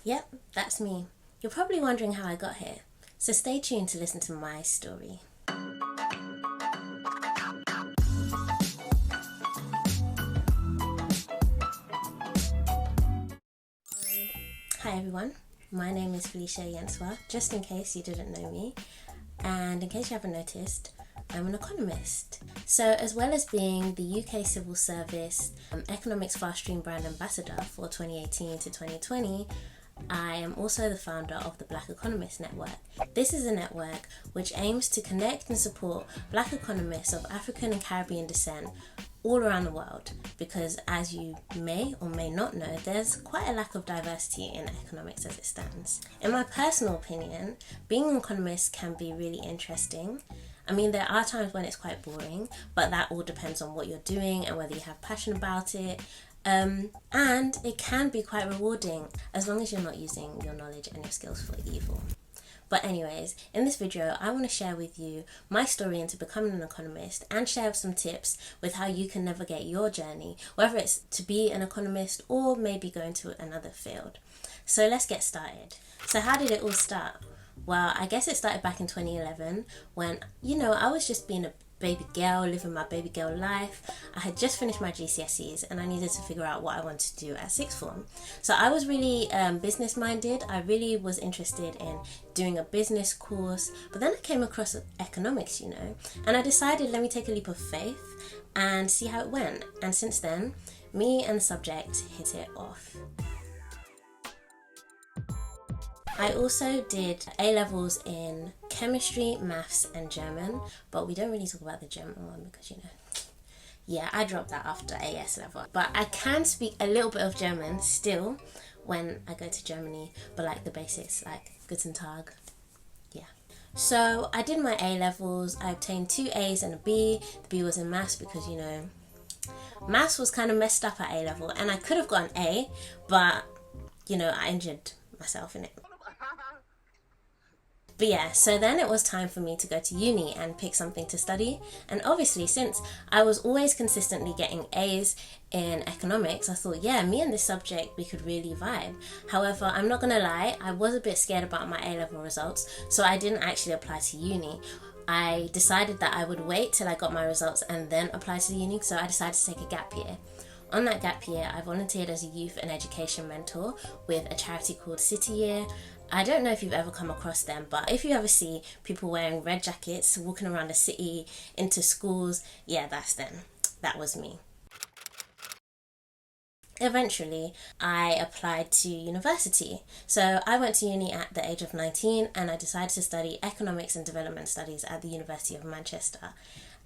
Yep, that's me. You're probably wondering how I got here, so stay tuned to listen to my story. Hi everyone, my name is Felicia, just in case you didn't know me, and in case you haven't noticed, I'm an economist. So as well as being the UK Civil Service Economics Fast Stream brand ambassador for 2018 to 2020, I am also the founder of the Black Economist Network. This is a network which aims to connect and support Black economists of African and Caribbean descent all around the world, because as you may or may not know, there's quite a lack of diversity in economics as it stands. In my personal opinion, being an economist can be really interesting. I mean, there are times when it's quite boring, but that all depends on what you're doing and whether you have passion about it. And it can be quite rewarding as long as you're not using your knowledge and your skills for evil. But anyways, in this video, I want to share with you my story into becoming an economist and share some tips with how you can navigate your journey, whether it's to be an economist or maybe go into another field. So let's get started. So how did it all start? Well, I guess it started back in 2011 when, I was just being a baby girl, living my baby girl life. I had just finished my GCSEs and I needed to figure out what I wanted to do at sixth form. So I was really business minded. I really was interested in doing a business course, but then I came across economics, and I decided, let me take a leap of faith and see how it went. And since then, me and the subject hit it off. I also did A-levels in chemistry, maths and German, but we don't really talk about the German one because, I dropped that after AS level. But I can speak a little bit of German still when I go to Germany, but like the basics, like Guten Tag, So I did my A-levels, I obtained 2 A's and a B. The B was in maths because, maths was kind of messed up at A-level and I could have got an A, but, I injured myself in it. But so then it was time for me to go to uni and pick something to study. And obviously, since I was always consistently getting A's in economics, I thought, me and this subject, we could really vibe. However, I'm not gonna lie, I was a bit scared about my A-level results, so I didn't actually apply to uni. I decided that I would wait till I got my results and then apply to the uni, so I decided to take a gap year. On that gap year, I volunteered as a youth and education mentor with a charity called City Year. I don't know if you've ever come across them, but if you ever see people wearing red jackets, walking around the city, into schools, that's them. That was me. Eventually, I applied to university. So I went to uni at the age of 19 and I decided to study economics and development studies at the University of Manchester.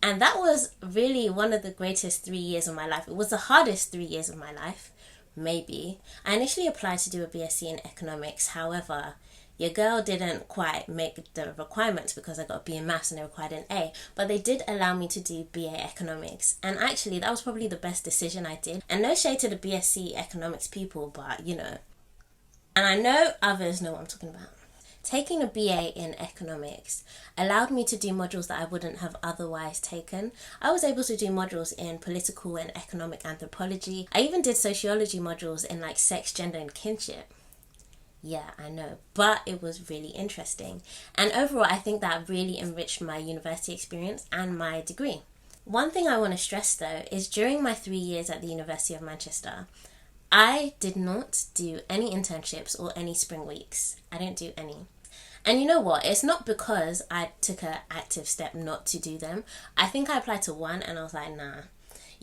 And that was really one of the greatest 3 years of my life. It was the hardest 3 years of my life. Maybe. I initially applied to do a BSc in economics. However, your girl didn't quite make the requirements because I got a B in maths and they required an A. But they did allow me to do BA economics. And actually, that was probably the best decision I did. And no shade to the BSc economics people, but And I know others know what I'm talking about. Taking a BA in economics allowed me to do modules that I wouldn't have otherwise taken. I was able to do modules in political and economic anthropology. I even did sociology modules in like sex, gender and kinship. Yeah, I know, but it was really interesting. And overall, I think that really enriched my university experience and my degree. One thing I want to stress though is during my 3 years at the University of Manchester, I did not do any internships or any spring weeks. I didn't do any. And you know what? It's not because I took an active step not to do them. I think I applied to one and I was like, nah.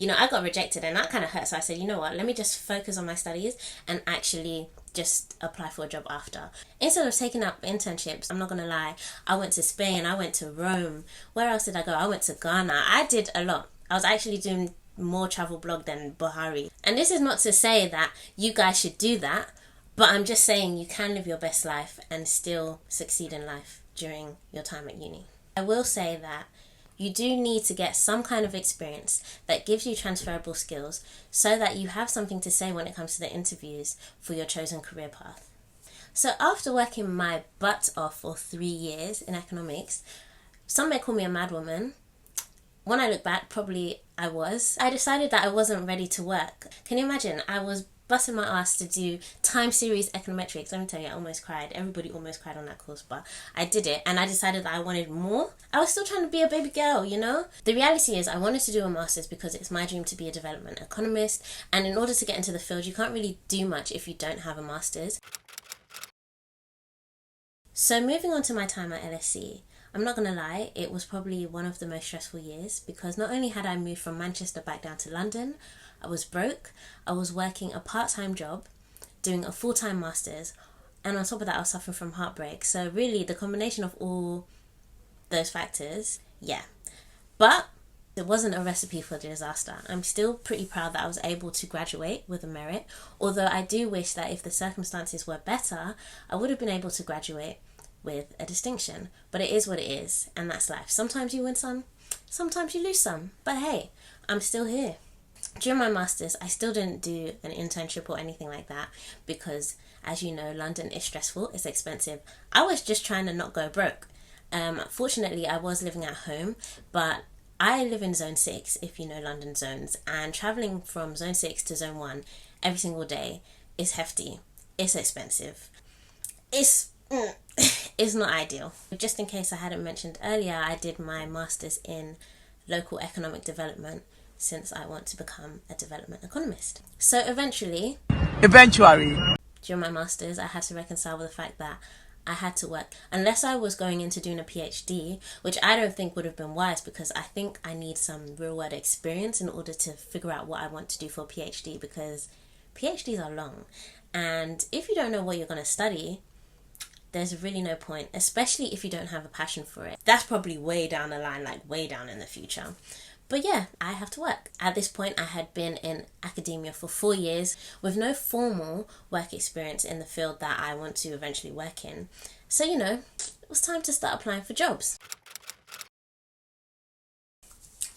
I got rejected and that kind of hurt. So I said, you know what? Let me just focus on my studies and actually just apply for a job after. Instead of taking up internships, I'm not going to lie, I went to Spain, I went to Rome. Where else did I go? I went to Ghana. I did a lot. I was actually doing more travel blog than Buhari. And this is not to say that you guys should do that, but I'm just saying you can live your best life and still succeed in life during your time at uni. I will say that you do need to get some kind of experience that gives you transferable skills so that you have something to say when it comes to the interviews for your chosen career path. So after working my butt off for 3 years in economics, some may call me a madwoman. When I look back, probably I was. I decided that I wasn't ready to work. Can you imagine? I was busting my ass to do time series econometrics. Let me tell you, I almost cried. Everybody almost cried on that course, but I did it, and I decided that I wanted more. I was still trying to be a baby girl, you know? The reality is I wanted to do a master's because it's my dream to be a development economist, and in order to get into the field, you can't really do much if you don't have a master's. So moving on to my time at LSE, I'm not going to lie, it was probably one of the most stressful years because not only had I moved from Manchester back down to London, I was broke, I was working a part-time job, doing a full-time master's, and on top of that I was suffering from heartbreak. So really the combination of all those factors, yeah. But it wasn't a recipe for disaster. I'm still pretty proud that I was able to graduate with a merit, although I do wish that if the circumstances were better, I would have been able to graduate with a distinction. But it is what it is, and that's life. Sometimes you win some, sometimes you lose some, but hey, I'm still here. During my master's, I still didn't do an internship or anything like that because, as you know, London is stressful, it's expensive. I was just trying to not go broke. Fortunately, I was living at home, but I live in Zone 6, if you know London zones, and travelling from Zone 6 to Zone 1 every single day is hefty. It's expensive. It's not ideal. Just in case I hadn't mentioned earlier, I did my master's in local economic development since I want to become a development economist. So eventually, during my master's, I had to reconcile with the fact that I had to work. Unless I was going into doing a PhD, which I don't think would have been wise because I think I need some real world experience in order to figure out what I want to do for a PhD, because PhDs are long. And if you don't know what you're going to study, there's really no point, especially if you don't have a passion for it. That's probably way down the line, like way down in the future. But yeah, I have to work. At this point, I had been in academia for 4 years with no formal work experience in the field that I want to eventually work in. So, you know, it was time to start applying for jobs.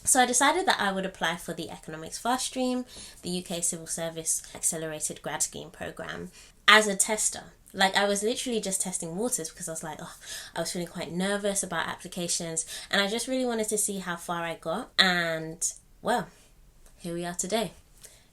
So I decided that I would apply for the Economics Fast Stream, the UK Civil Service Accelerated Grad Scheme program, as a tester. Like, I was literally just testing waters because I was like, I was feeling quite nervous about applications and I just really wanted to see how far I got. And, well, here we are today.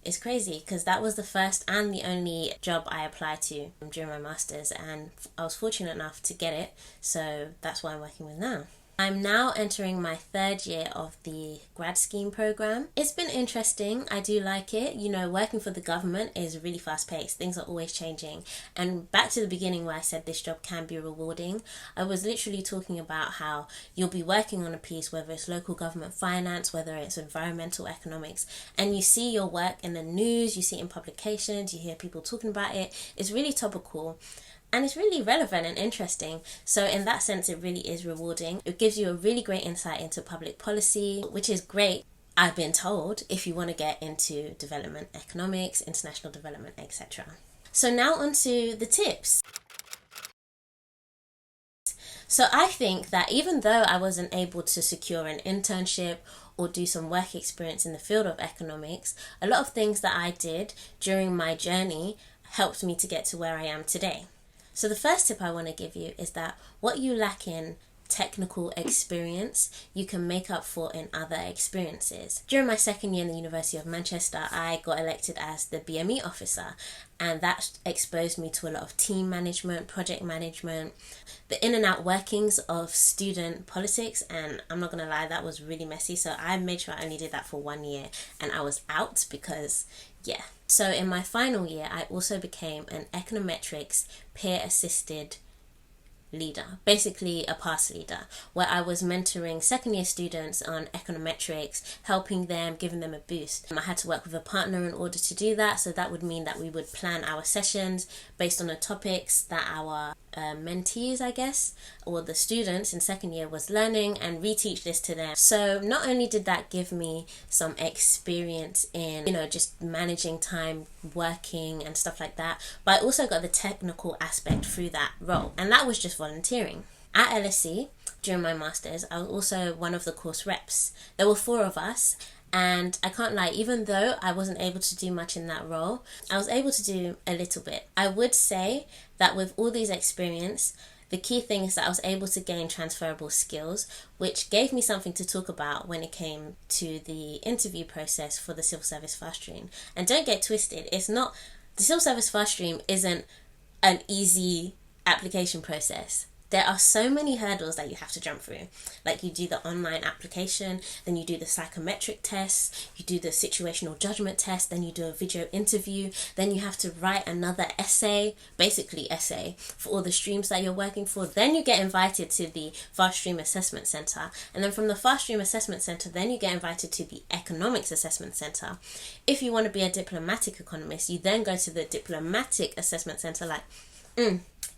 It's crazy because that was the first and the only job I applied to during my master's, and I was fortunate enough to get it. So that's what I'm working with now. I'm now entering my 3rd year of the Grad Scheme program. It's been interesting. I do like it. You know, working for the government is really fast paced. Things are always changing. And back to the beginning where I said this job can be rewarding, I was literally talking about how you'll be working on a piece, whether it's local government finance, whether it's environmental economics, and you see your work in the news, you see it in publications, you hear people talking about it. It's really topical. And it's really relevant and interesting. So in that sense, it really is rewarding. It gives you a really great insight into public policy, which is great, I've been told, if you want to get into development economics, international development, etc. So now on to the tips. So I think that even though I wasn't able to secure an internship or do some work experience in the field of economics, a lot of things that I did during my journey helped me to get to where I am today. So the first tip I want to give you is that what you lack in technical experience, you can make up for in other experiences. During my 2nd year in the University of Manchester, I got elected as the BME officer, and that exposed me to a lot of team management, project management, the in and out workings of student politics, and I'm not going to lie, that was really messy. So I made sure I only did that for 1 year and I was out because, yeah. So in my final year, I also became an econometrics peer-assisted leader, basically a past leader, where I was mentoring 2nd year students on econometrics, helping them, giving them a boost. I had to work with a partner in order to do that, so that would mean that we would plan our sessions based on the topics that our mentees, I guess, or the students in 2nd year was learning, and reteach this to them. So not only did that give me some experience in, you know, just managing time, working and stuff like that, but I also got the technical aspect through that role, and that was just volunteering. At LSE, during my master's, I was also one of the course reps. There were 4 of us, and I can't lie, even though I wasn't able to do much in that role, I was able to do a little bit. I would say that with all these experience, the key thing is that I was able to gain transferable skills, which gave me something to talk about when it came to the interview process for the Civil Service Fast Stream. And don't get twisted, it's not The civil service fast stream isn't an easy application process. There are so many hurdles that you have to jump through. Like, you do the online application, then you do the psychometric test, you do the situational judgment test, then you do a video interview, then you have to write another essay, basically essay, for all the streams that you're working for. Then you get invited to the Fast Stream Assessment Center. And then from the Fast Stream Assessment Center, then you get invited to the Economics Assessment Center. If you want to be a diplomatic economist, you then go to the Diplomatic Assessment Center.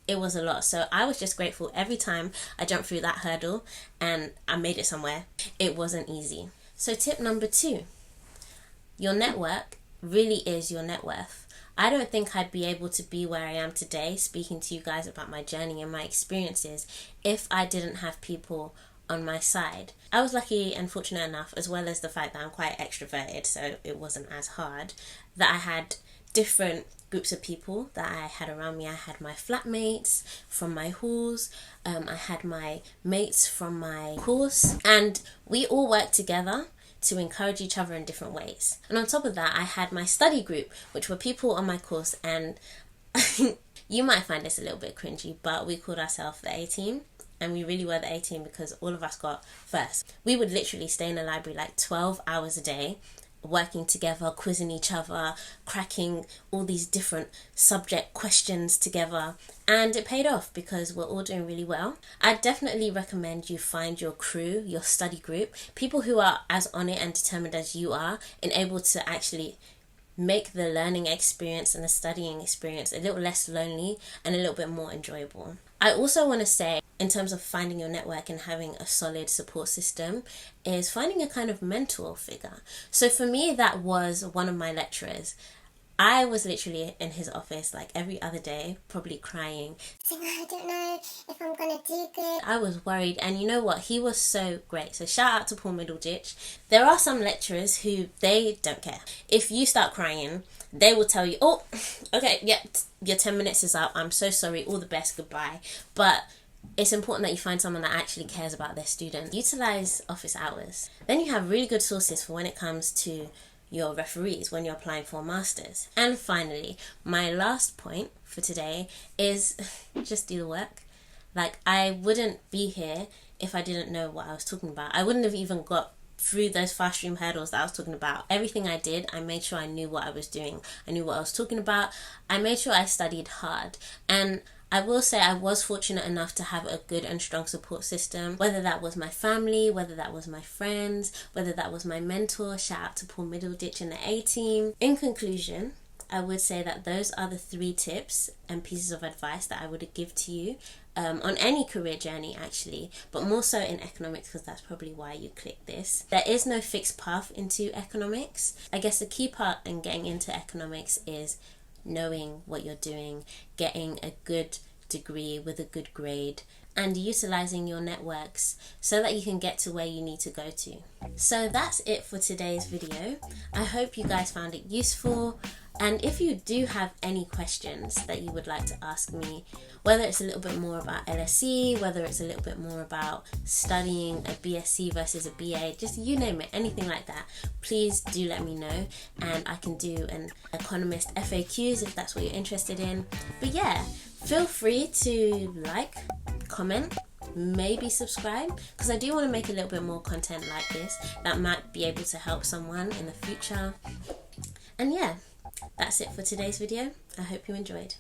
It was a lot. So I was just grateful every time I jumped through that hurdle and I made it somewhere. It wasn't easy. So tip number 2, your network really is your net worth. I don't think I'd be able to be where I am today speaking to you guys about my journey and my experiences if I didn't have people on my side. I was lucky and fortunate enough, as well as the fact that I'm quite extroverted, so it wasn't as hard, that I had different groups of people that I had around me. I had my flatmates from my halls, I had my mates from my course, and we all worked together to encourage each other in different ways. And on top of that, I had my study group, which were people on my course, and you might find this a little bit cringy, but we called ourselves the A-team. And we really were the A-team because all of us got first. We would literally stay in the library like 12 hours a day, working together, quizzing each other, cracking all these different subject questions together, and it paid off because we're all doing really well. I definitely recommend you find your crew, your study group, people who are as on it and determined as you are, and able to actually make the learning experience and the studying experience a little less lonely and a little bit more enjoyable. I also want to say, in terms of finding your network and having a solid support system, is finding a kind of mentor figure. So for me, that was one of my lecturers. I was literally in his office like every other day, probably crying. I don't know if I'm gonna do good. I was worried, and you know what? He was so great. So shout out to Paul Middleditch. There are some lecturers who they don't care. If you start crying, they will tell you, oh, okay, yeah, your 10 minutes is up. I'm so sorry. All the best. Goodbye. But it's important that you find someone that actually cares about their students. Utilize office hours. Then you have really good sources for when it comes to your referees when you're applying for a master's. And finally, my last point for today is just do the work. Like, I wouldn't be here if I didn't know what I was talking about. I wouldn't have even got through those fast stream hurdles that I was talking about. Everything I did, I made sure I knew what I was doing. I knew what I was talking about. I made sure I studied hard. And I will say I was fortunate enough to have a good and strong support system, whether that was my family, whether that was my friends, whether that was my mentor. Shout out to Paul Middleditch and the A-team. In conclusion, I would say that those are the 3 tips and pieces of advice that I would give to you on any career journey, actually, but more so in economics because that's probably why you clicked this. There is no fixed path into economics. I guess the key part in getting into economics is knowing what you're doing, getting a good degree with a good grade, and utilizing your networks so that you can get to where you need to go to. So that's it for today's video. I hope you guys found it useful, and if you do have any questions that you would like to ask me, whether it's a little bit more about LSE, whether it's a little bit more about studying a BSc versus a BA, just you name it, anything like that, please do let me know, and I can do an economist FAQs if that's what you're interested in. But yeah, feel free to like, comment, maybe subscribe, because I do want to make a little bit more content like this that might be able to help someone in the future. And yeah, that's it for today's video. I hope you enjoyed.